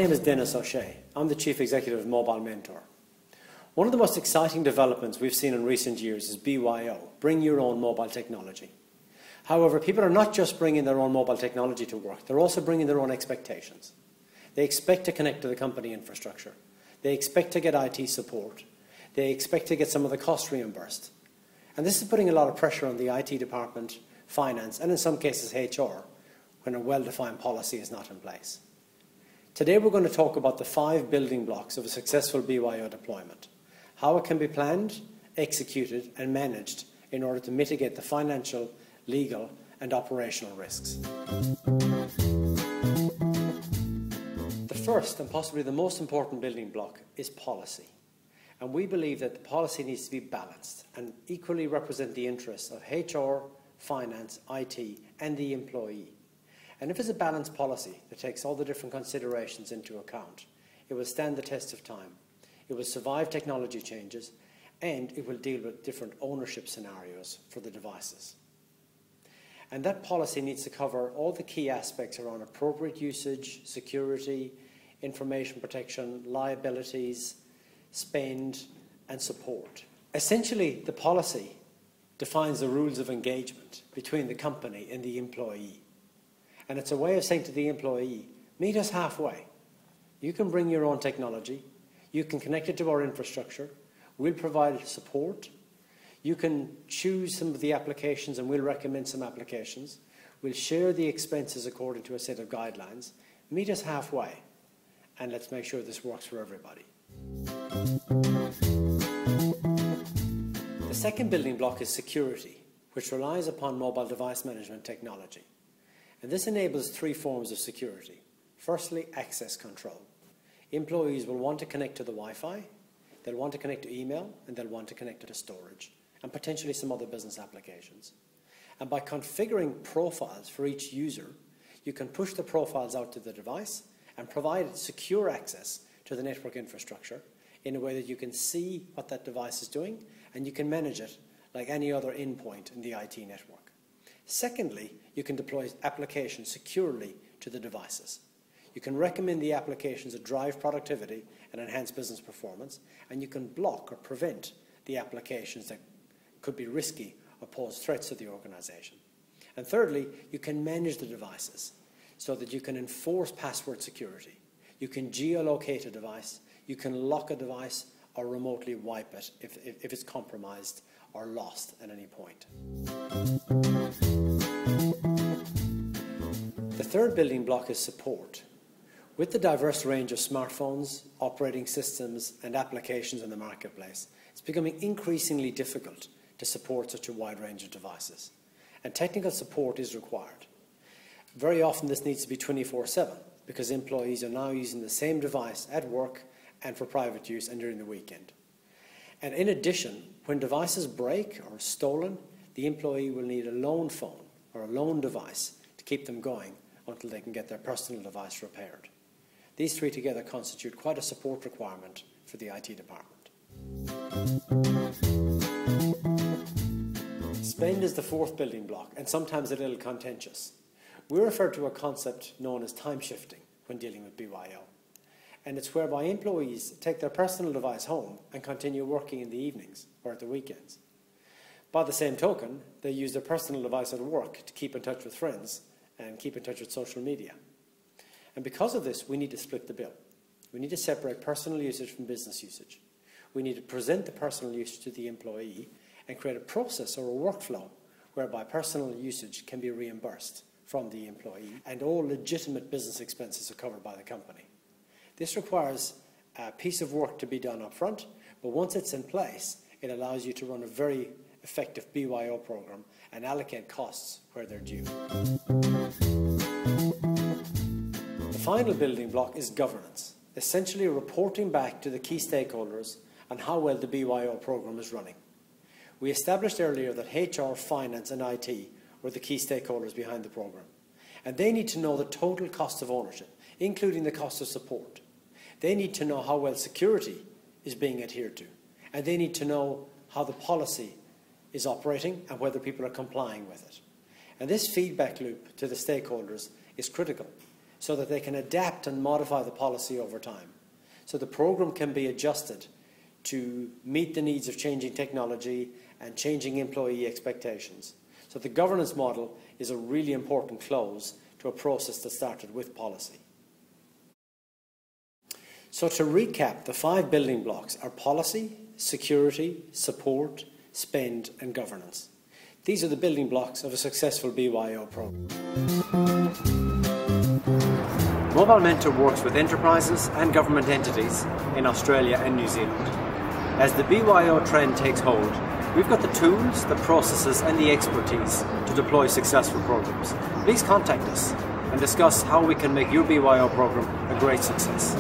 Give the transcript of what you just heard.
name is Denis O'Shea. I'm the Chief Executive of Mobile Mentor. One of the most exciting developments we've seen in recent years is BYO, Bring Your Own Mobile Technology. However, people are not just bringing their own mobile technology to work, they're also bringing their own expectations. They expect to connect to the company infrastructure. They expect to get IT support. They expect to get some of the costs reimbursed. And this is putting a lot of pressure on the IT department, finance, and in some cases HR, when a well-defined policy is not in place. Today we're going to talk about the 5 building blocks of a successful BYO deployment, how it can be planned, executed and managed in order to mitigate the financial, legal and operational risks. The first and possibly the most important building block is policy. And we believe that the policy needs to be balanced and equally represent the interests of HR, finance, IT and the employee. And if it's a balanced policy that takes all the different considerations into account, it will stand the test of time, it will survive technology changes, and it will deal with different ownership scenarios for the devices. And that policy needs to cover all the key aspects around appropriate usage, security, information protection, liabilities, spend and support. Essentially, the policy defines the rules of engagement between the company and the employee. And it's a way of saying to the employee, meet us halfway. You can bring your own technology, you can connect it to our infrastructure, we'll provide support, you can choose some of the applications and we'll recommend some applications, we'll share the expenses according to a set of guidelines, meet us halfway, and let's make sure this works for everybody. The second building block is security, which relies upon mobile device management technology. And this enables 3 forms of security. Firstly, access control. Employees will want to connect to the Wi-Fi, they'll want to connect to email, and they'll want to connect to storage, and potentially some other business applications. And by configuring profiles for each user, you can push the profiles out to the device and provide secure access to the network infrastructure in a way that you can see what that device is doing and you can manage it like any other endpoint in the IT network. Secondly, you can deploy applications securely to the devices. You can recommend the applications that drive productivity and enhance business performance, and you can block or prevent the applications that could be risky or pose threats to the organization. And thirdly, you can manage the devices so that you can enforce password security. You can geolocate a device, you can lock a device or remotely wipe it if it's compromised or lost at any point. The third building block is support. With the diverse range of smartphones, operating systems and applications in the marketplace, it's becoming increasingly difficult to support such a wide range of devices. And technical support is required. Very often this needs to be 24/7 because employees are now using the same device at work and for private use and during the weekend. And in addition, when devices break or are stolen, the employee will need a loan phone or a loan device to keep them going until they can get their personal device repaired. These 3 together constitute quite a support requirement for the IT department. Spend is the 4th building block and sometimes a little contentious. We refer to a concept known as time shifting when dealing with BYO. And it's whereby employees take their personal device home and continue working in the evenings or at the weekends. By the same token, they use their personal device at work to keep in touch with friends and keep in touch with social media. And because of this, we need to split the bill. We need to separate personal usage from business usage. We need to present the personal usage to the employee and create a process or a workflow whereby personal usage can be reimbursed from the employee and all legitimate business expenses are covered by the company. This requires a piece of work to be done up front, but once it's in place, it allows you to run a very effective BYO program and allocate costs where they're due. The final building block is governance, essentially reporting back to the key stakeholders on how well the BYO program is running. We established earlier that HR, finance and IT were the key stakeholders behind the program, and they need to know the total cost of ownership, including the cost of support. They need to know how well security is being adhered to, and they need to know how the policy is operating and whether people are complying with it. And this feedback loop to the stakeholders is critical so that they can adapt and modify the policy over time. So the programme can be adjusted to meet the needs of changing technology and changing employee expectations. So the governance model is a really important close to a process that started with policy. So to recap, the 5 building blocks are policy, security, support, spend and governance. These are the building blocks of a successful BYO programme. Mobile Mentor works with enterprises and government entities in Australia and New Zealand. As the BYO trend takes hold, we've got the tools, the processes and the expertise to deploy successful programs. Please contact us and discuss how we can make your BYO program a great success.